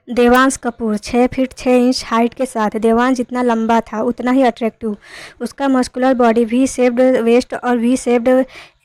Devansh Kapoor 6 feet 6 inch height के साथ देवांश जितना लंबा था उतना ही अट्रैक्टिव। उसका muscular body, V shaped waist और वी शेप्ड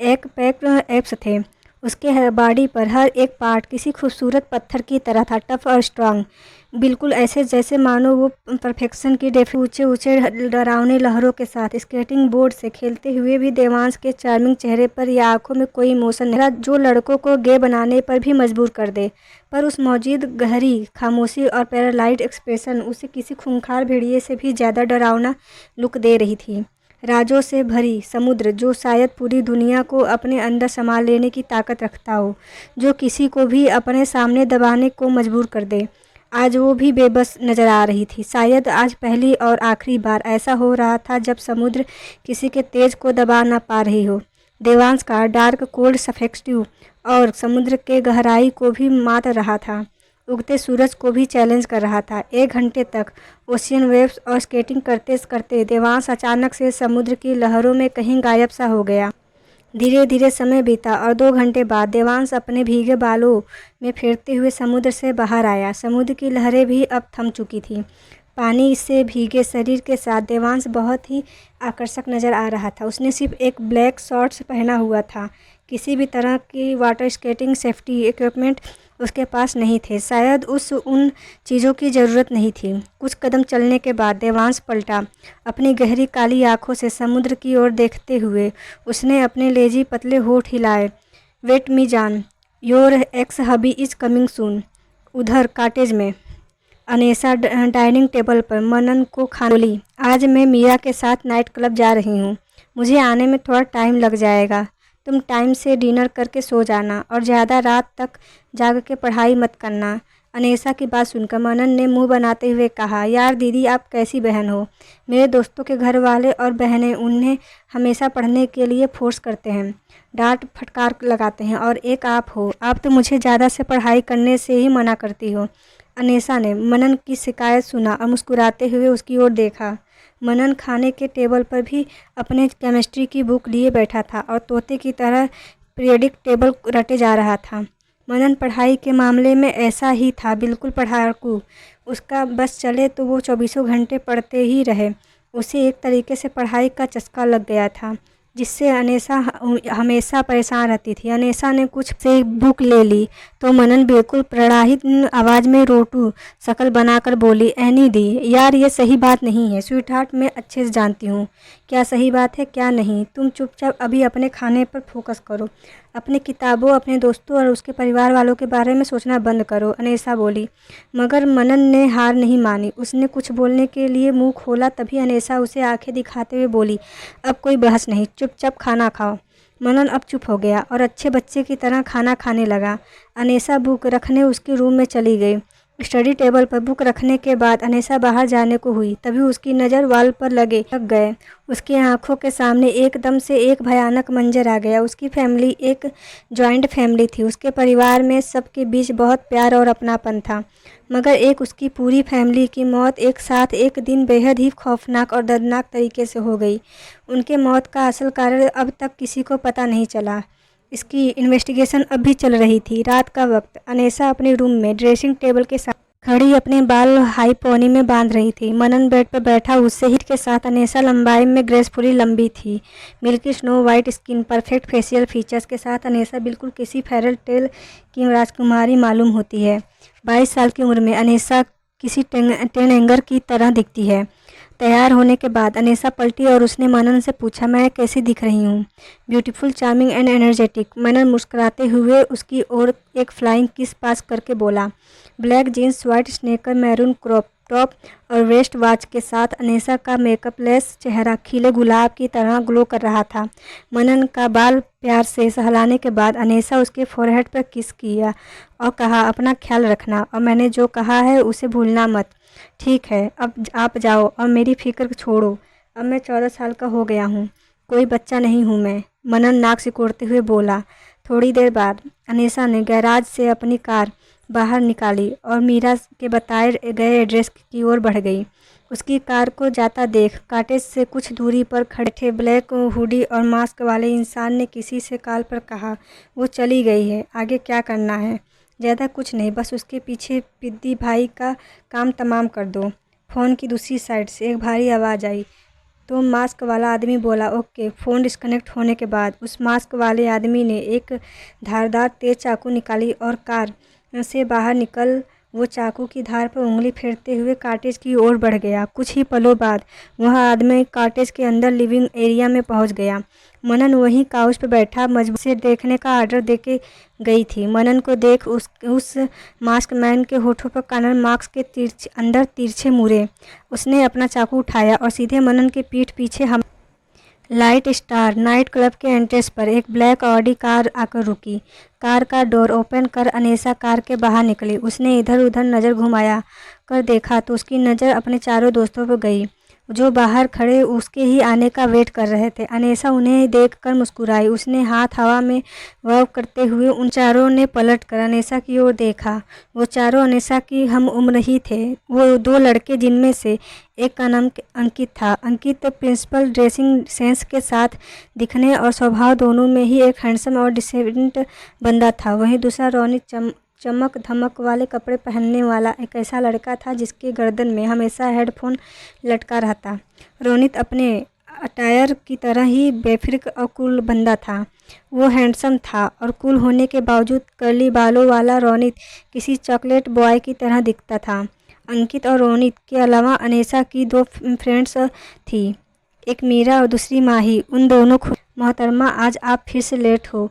एक पैक एब्स थे। उसके बॉडी पर हर एक पार्ट किसी खूबसूरत पत्थर की तरह था, टफ और स्ट्रांग, बिल्कुल ऐसे जैसे मानो वो परफेक्शन की डेफी। ऊंचे ऊंचे डरावनी लहरों के साथ स्केटिंग बोर्ड से खेलते हुए भी देवांश के चार्मिंग चेहरे पर या आंखों में कोई इमोशन नहीं था जो लड़कों को गे बनाने पर भी मजबूर कर दे। पर उस मौजूद गहरी खामोशी और पैरालाइज एक्सप्रेशन उसे किसी खूंखार भेड़िए से भी ज़्यादा डरावना लुक दे रही थी। राजों से भरी समुद्र जो शायद पूरी दुनिया को अपने अंदर संभाल लेने की ताकत रखता हो, जो किसी को भी अपने सामने दबाने को मजबूर कर दे। आज वो भी बेबस नजर आ रही थी। शायद आज पहली और आखिरी बार ऐसा हो रहा था जब समुद्र किसी के तेज को दबा ना पा रही हो। देवांश का डार्क कोल्ड सफेक्टिव और समुद्र के गहराई को भी मात रहा था, उगते सूरज को भी चैलेंज कर रहा था। 1 घंटे तक ओशियन वेव्स और स्केटिंग करते करते देवांश अचानक से समुद्र की लहरों में कहीं गायब सा हो गया। धीरे धीरे समय बीता और 2 घंटे बाद देवांश अपने भीगे बालों में फेरते हुए समुद्र से बाहर आया। समुद्र की लहरें भी अब थम चुकी थी। पानी से भीगे शरीर के साथ देवांश बहुत ही आकर्षक नजर आ रहा था। उसने सिर्फ एक ब्लैक शॉर्ट्स पहना हुआ था। किसी भी तरह की वाटर स्केटिंग सेफ्टी इक्विपमेंट उसके पास नहीं थे। शायद उन चीज़ों की ज़रूरत नहीं थी। कुछ कदम चलने के बाद देवांश पलटा। अपनी गहरी काली आंखों से समुद्र की ओर देखते हुए उसने अपने लेजी पतले होठ हिलाए। वेट मी जान, your x hubby is coming soon. उधर कॉटेज में अनेसा डाइनिंग टेबल पर मनन को खाना बोली, आज मैं मीरा के साथ नाइट क्लब जा रही हूँ। मुझे आने में थोड़ा टाइम लग जाएगा। तुम टाइम से डिनर करके सो जाना और ज़्यादा रात तक जाग के पढ़ाई मत करना। अनेसा की बात सुनकर मनन ने मुंह बनाते हुए कहा, यार दीदी आप कैसी बहन हो। मेरे दोस्तों के घर वाले और बहनें उन्हें हमेशा पढ़ने के लिए फोर्स करते हैं, डांट फटकार लगाते हैं, और एक आप हो, आप तो मुझे ज़्यादा से पढ़ाई करने से ही मना करती हो। अनेसा ने मनन की शिकायत सुना और मुस्कुराते हुए उसकी ओर देखा। मनन खाने के टेबल पर भी अपने केमिस्ट्री की बुक लिए बैठा था और तोते की तरह पीरियडिक टेबल रटे जा रहा था। मनन पढ़ाई के मामले में ऐसा ही था, बिल्कुल पढ़ाकू। उसका बस चले तो वो 24 घंटे पढ़ते ही रहे। उसे एक तरीके से पढ़ाई का चस्का लग गया था, जिससे अनेसा हमेशा परेशान रहती थी। अनेसा ने कुछ से बुक ले ली तो मनन बिल्कुल प्रणाहित आवाज़ में रोटू शक्ल बनाकर बोली, एनी दी, यार ये सही बात नहीं है। स्वीटहार्ट मैं अच्छे से जानती हूँ क्या सही बात है क्या नहीं। तुम चुपचाप अभी अपने खाने पर फोकस करो। अपनी किताबों, अपने दोस्तों और उसके परिवार वालों के बारे में सोचना बंद करो, अनेसा बोली। मगर मनन ने हार नहीं मानी। उसने कुछ बोलने के लिए मुंह खोला, तभी अनेसा उसे आंखें दिखाते हुए बोली, अब कोई बहस नहीं, चुपचाप खाना खाओ। मनन अब चुप हो गया और अच्छे बच्चे की तरह खाना खाने लगा। अनेसा बुक रखने उसके रूम में चली गई। स्टडी टेबल पर बुक रखने के बाद अनेसा बाहर जाने को हुई, तभी उसकी नज़र वॉल पर लग गए। उसकी आंखों के सामने एकदम से एक भयानक मंजर आ गया। उसकी फैमिली एक जॉइंट फैमिली थी। उसके परिवार में सबके बीच बहुत प्यार और अपनापन था, मगर एक उसकी पूरी फैमिली की मौत एक साथ एक दिन बेहद ही खौफनाक और दर्दनाक तरीके से हो गई। उनके मौत का असल कारण अब तक किसी को पता नहीं चला। इसकी इन्वेस्टिगेशन अब भी चल रही थी। रात का वक्त। अनेसा अपने रूम में ड्रेसिंग टेबल के साथ खड़ी अपने बाल हाई पोनी में बांध रही थी। मनन बेड पर बैठा उससे ही के साथ। अनेसा लंबाई में ग्रेसफुली लंबी थी, milky snow white skin, perfect facial features के साथ अनेसा बिल्कुल किसी फेरल टेल की राजकुमारी मालूम होती है। 22 साल की उम्र में अनेसा किसी टेनएंगर की तरह दिखती है। तैयार होने के बाद अनेसा पलटी और उसने मनन से पूछा, मैं कैसी दिख रही हूँ। Beautiful, charming and energetic. Manan मुस्कुराते हुए उसकी ओर एक फ्लाइंग किस पास करके बोला। Black jeans, white sneaker, maroon crop top और वेस्ट वॉच के साथ अनेसा का मेकअपलेस चेहरा खिले गुलाब की तरह ग्लो कर रहा था। मनन का बाल प्यार से सहलाने के बाद अनेसा उसके फोरहेड पर किस किया और कहा, अपना ख्याल रखना और मैंने जो कहा है उसे भूलना मत। ठीक है, अब आप जाओ और मेरी फिक्र छोड़ो। अब मैं 14 साल का हो गया हूँ, कोई बच्चा नहीं हूँ मैं, मनन नाक सिकोड़ते हुए बोला। थोड़ी देर बाद अनेसा ने गैराज से अपनी कार बाहर निकाली और मीरा के बताए गए एड्रेस की ओर बढ़ गई। उसकी कार को जाता देख कॉटेज से कुछ दूरी पर खड़े थे ब्लैक हुडी और मास्क वाले इंसान ने किसी से कॉल पर कहा, वो चली गई है, आगे क्या करना है। ज़्यादा कुछ नहीं, बस उसके पीछे पिद्दी भाई का काम तमाम कर दो। फ़ोन की दूसरी साइड से एक भारी आवाज़ आई। तो मास्क वाला आदमी बोला, ओके। फ़ोन डिस्कनेक्ट होने के बाद उस मास्क वाले आदमी ने एक धारदार तेज़ चाकू निकाली और कार से बाहर निकल वो चाकू की धार पर उंगली फेरते हुए कॉटेज की ओर बढ़ गया। कुछ ही पलों बाद वह आदमी कॉटेज के अंदर लिविंग एरिया में पहुंच गया। मनन वहीं काउच पर बैठा मजबूर से देखने का आर्डर देके गई थी। मनन को देख उस मास्क मैन के होठों पर कार्नर मार्क्स के अंदर तिरछे मुड़े। उसने अपना चाकू उठाया और सीधे मनन के पीठ पीछे हम लाइट स्टार नाइट क्लब के एंट्रेंस पर एक ब्लैक ऑडी कार आकर रुकी। कार का डोर ओपन कर अनेसा कार के बाहर निकली। उसने इधर उधर नज़र घुमाया कर देखा तो उसकी नज़र अपने चारों दोस्तों पर गई जो बाहर खड़े उसके ही आने का वेट कर रहे थे। अनेसा उन्हें देखकर मुस्कुराई। उसने हाथ हवा में वाव करते हुए उन चारों ने पलट कर अनेसा की ओर देखा। वो चारों अनेसा की हम उम्र ही थे। वो दो लड़के जिनमें से एक का नाम अंकित था। अंकित प्रिंसिपल ड्रेसिंग सेंस के साथ दिखने और स्वभाव दोनों में ही एक हैंडसम और डिसेंट बंदा था। वहीं दूसरा रोनित चमक धमक वाले कपड़े पहनने वाला एक ऐसा लड़का था जिसके गर्दन में हमेशा हेडफोन लटका रहता। रोनित अपने अटायर की तरह ही बेफिक्र और कूल बंदा था। वो हैंडसम था और कूल होने के बावजूद कर्ली बालों वाला रोनित किसी चॉकलेट बॉय की तरह दिखता था। अंकित और रोनित के अलावा अनेसा की दो फ्रेंड्स थी, एक मीरा और दूसरी माही। उन दोनों मोहतरमा आज आप फिर से लेट हो।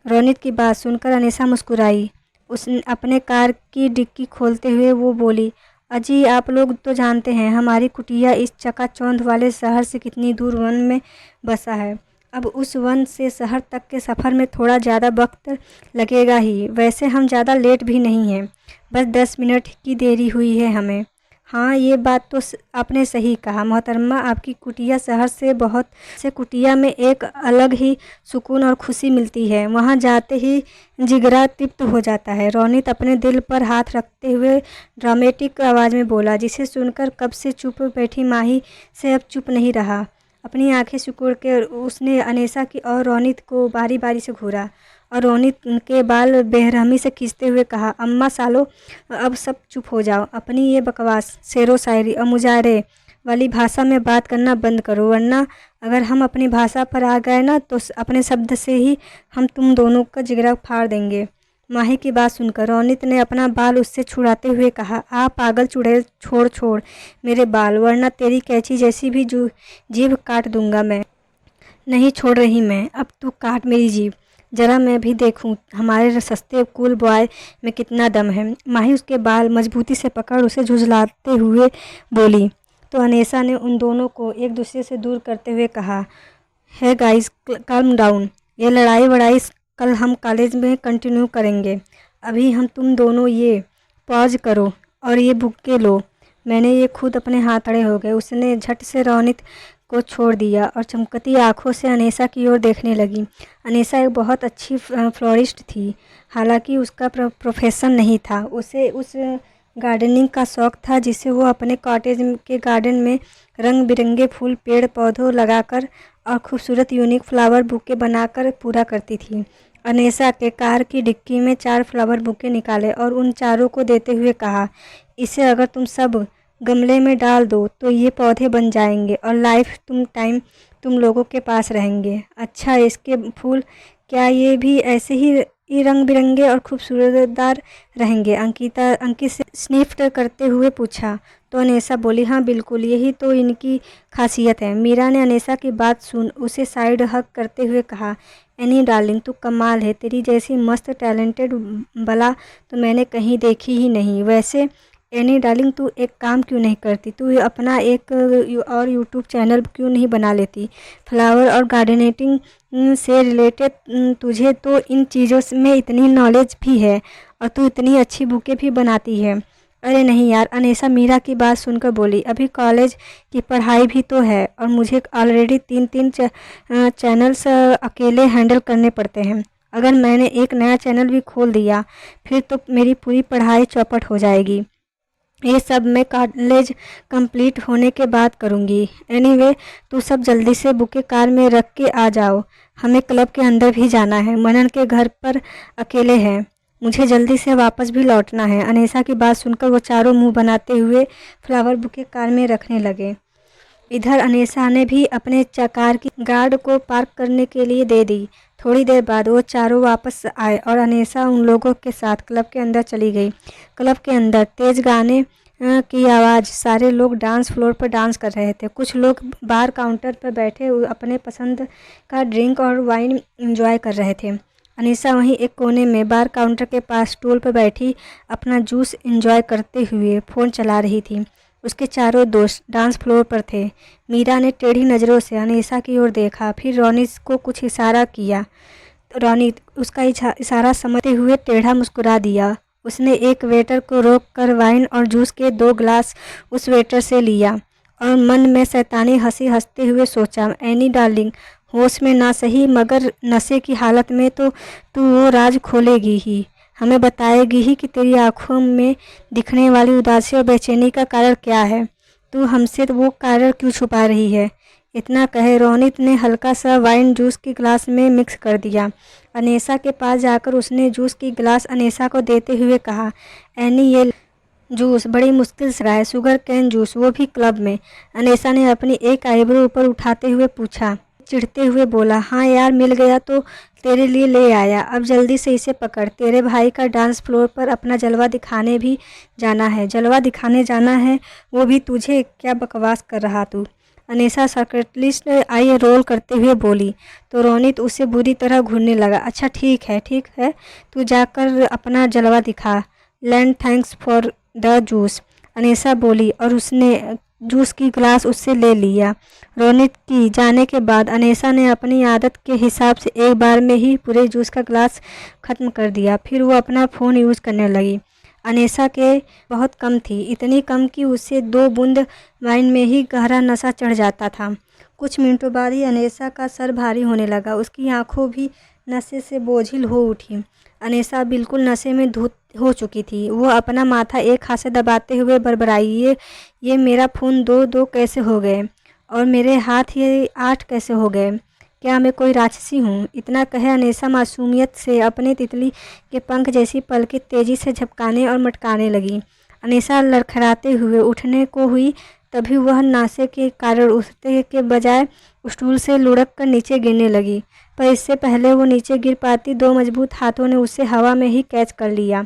रोनित की बात सुनकर अनेसा मुस्कुराई। उसने अपने कार की डिक्की खोलते हुए वो बोली, अजी आप लोग तो जानते हैं हमारी कुटिया इस चकाचौंध वाले शहर से कितनी दूर वन में बसा है। अब उस वन से शहर तक के सफ़र में थोड़ा ज़्यादा वक्त लगेगा ही। वैसे हम ज़्यादा लेट भी नहीं हैं, बस 10 मिनट की देरी हुई है हमें। हाँ ये बात तो आपने सही कहा मोहतरमा, आपकी कुटिया शहर से बहुत से कुटिया में एक अलग ही सुकून और खुशी मिलती है। वहाँ जाते ही जिगरा तृप्त हो जाता है। रोनित अपने दिल पर हाथ रखते हुए ड्रामेटिक आवाज़ में बोला, जिसे सुनकर कब से चुप बैठी माही से अब चुप नहीं रहा। अपनी आंखें सिकुड़ के उसने अनेसा की और रोनित को बारी बारी से घूरा और रोनित के बाल बेरहमी से खींचते हुए कहा, अम्मा सालो अब सब चुप हो जाओ। अपनी ये बकवास शेरो शायरी और मुजाहरे वाली भाषा में बात करना बंद करो, वरना अगर हम अपनी भाषा पर आ गए ना तो अपने शब्द से ही हम तुम दोनों का जिगरा फाड़ देंगे। माही की बात सुनकर रोनित ने अपना बाल उससे छुड़ाते हुए कहा, आ पागल चुड़ैल, छोड़ छोड़ मेरे बाल, वरना तेरी कैंची जैसी भी जीभ काट दूंगा मैं। नहीं छोड़ रही मैं, अब तू काट मेरी जीभ, जरा मैं भी देखूं हमारे सस्ते कूल बॉय में कितना दम है। माही उसके बाल मजबूती से पकड़ उसे झुझलाते हुए बोली। तो अनेसा ने उन दोनों को एक दूसरे से दूर करते हुए कहा, है गाइस calm डाउन, ये लड़ाई वड़ाई कल हम कॉलेज में कंटिन्यू करेंगे। अभी हम तुम दोनों ये पॉज करो और ये बुक्के लो। मैंने ये खुद अपने हाथ अड़े हो गए। उसने झट से रोनित को छोड़ दिया और चमकती आंखों से अनेसा की ओर देखने लगी। अनेसा एक बहुत अच्छी फ्लोरिस्ट थी। हालांकि उसका प्रोफेशन नहीं था, उसे उस गार्डनिंग का शौक था जिसे वो अपने कॉटेज के गार्डन में रंग बिरंगे फूल पेड़ पौधों लगाकर और खूबसूरत यूनिक फ्लावर बुके बनाकर पूरा करती थी। अनेसा के कार की डिक्की में 4 फ्लावर बुके निकाले और उन चारों को देते हुए कहा, इसे अगर तुम सब गमले में डाल दो तो ये पौधे बन जाएंगे और लाइफ टाइम तुम लोगों के पास रहेंगे। अच्छा इसके फूल क्या ये भी ऐसे ही रंग बिरंगे और खूबसूरतदार रहेंगे? अंकित से स्निफ करते हुए पूछा। तो अनेसा बोली, हाँ बिल्कुल, यही तो इनकी खासियत है। मीरा ने अनेसा की बात सुन उसे साइड हग करते हुए कहा, एनी डार्लिंग तू कमाल है, तेरी जैसी मस्त टैलेंटेड बला तो मैंने कहीं देखी ही नहीं। वैसे एनी डार्लिंग तू एक काम क्यों नहीं करती, तू अपना एक और यूट्यूब चैनल क्यों नहीं बना लेती? फ्लावर और गार्डनिंग से रिलेटेड तुझे तो इन चीज़ों में इतनी नॉलेज भी है और तू इतनी अच्छी बुकें भी बनाती है। अरे नहीं यार, अनेसा मीरा की बात सुनकर बोली, अभी कॉलेज की पढ़ाई भी तो है और मुझे ऑलरेडी 3 चैनल्स अकेले हैंडल करने पड़ते हैं। अगर मैंने एक नया चैनल भी खोल दिया फिर तो मेरी पूरी पढ़ाई चौपट हो जाएगी। ये सब मैं कॉलेज कंप्लीट होने के बाद करूँगी। एनीवे तू सब जल्दी से बुके कार में रख के आ जाओ, हमें क्लब के अंदर भी जाना है। मनन के घर पर अकेले हैं, मुझे जल्दी से वापस भी लौटना है। अनीसा की बात सुनकर वो चारों मुंह बनाते हुए फ्लावर बुके कार में रखने लगे। इधर अनीसा ने भी अपने कार की गार्ड को पार्क करने के लिए दे दी। थोड़ी देर बाद वो चारों वापस आए और अनीसा उन लोगों के साथ क्लब के अंदर चली गई। क्लब के अंदर तेज गाने की आवाज़, सारे लोग डांस फ्लोर पर डांस कर रहे थे। कुछ लोग बार काउंटर पर बैठे अपने पसंद का ड्रिंक और वाइन एंजॉय कर रहे थे। अनीसा वहीं एक कोने में बार काउंटर के पास स्टूल पर बैठी अपना जूस एंजॉय करते हुए फ़ोन चला रही थी। उसके चारों दोस्त डांस फ्लोर पर थे। मीरा ने टेढ़ी नज़रों से अनीसा की ओर देखा, फिर रोनित को कुछ इशारा किया। रोनित उसका इशारा समझते हुए टेढ़ा मुस्कुरा दिया। उसने एक वेटर को रोककर वाइन और जूस के 2 ग्लास उस वेटर से लिया और मन में शैतानी हंसी हंसते हुए सोचा, एनी डार्लिंग, होश में ना सही मगर नशे की हालत में तो तू वो राज खोलेगी ही, हमें बताएगी ही कि तेरी आंखों में दिखने वाली उदासी और बेचैनी का कारण क्या है। तू हमसे वो कारण क्यों छुपा रही है। इतना कहे रोनित ने हल्का सा वाइन जूस की गिलास में मिक्स कर दिया। अनीसा के पास जाकर उसने जूस की गिलास अनीसा को देते हुए कहा, एनी ये जूस बड़ी मुश्किल से रहा है, शुगर कैन जूस, वो भी क्लब में। अनीसा ने अपनी एक आईब्रो ऊपर उठाते हुए पूछा। चिढ़ते हुए बोला, हाँ यार, मिल गया तो तेरे लिए ले आया, अब जल्दी से इसे पकड़। तेरे भाई का डांस फ्लोर पर अपना जलवा दिखाने भी जाना है। जलवा दिखाने जाना है, वो भी तुझे? क्या बकवास कर रहा तू। अनीसा सर्कलिस्ट आई रोल करते हुए बोली तो रोनित उसे बुरी तरह घूरने लगा। अच्छा ठीक है, तू जाकर अपना जलवा दिखा। Land thanks for the juice, Anisa बोली और उसने जूस की गिलास उससे ले लिया। रोनित की जाने के बाद अनीसा ने अपनी आदत के हिसाब से एक बार में ही पूरे जूस का गिलास ख़त्म कर दिया। फिर वो अपना फ़ोन यूज़ करने लगी। अनीसा के बहुत कम थी, इतनी कम कि उसे 2 बूंद वाइन में ही गहरा नशा चढ़ जाता था। कुछ मिनटों बाद ही अनीसा का सर भारी होने लगा। उसकी आंखों भी नशे से बोझिल हो उठी। अनीसा बिल्कुल नशे में धुत हो चुकी थी। वो अपना माथा एक हाथ से दबाते हुए बड़बड़ाई, ये मेरा फ़ोन 2-2 कैसे हो गए और मेरे हाथ ये 8 कैसे हो गए? क्या मैं कोई राक्षसी हूँ? इतना कहे अनीसा मासूमियत से अपने तितली के पंख जैसी पलकें तेजी से झपकाने और मटकाने लगी। अनीसा लड़खड़ाते हुए उठने को हुई, तभी वह नशे के कारण उठने के बजाय स्टूल से लुढ़क कर नीचे गिरने लगी। पर इससे पहले वो नीचे गिर पाती, 2 मजबूत हाथों ने उसे हवा में ही कैच कर लिया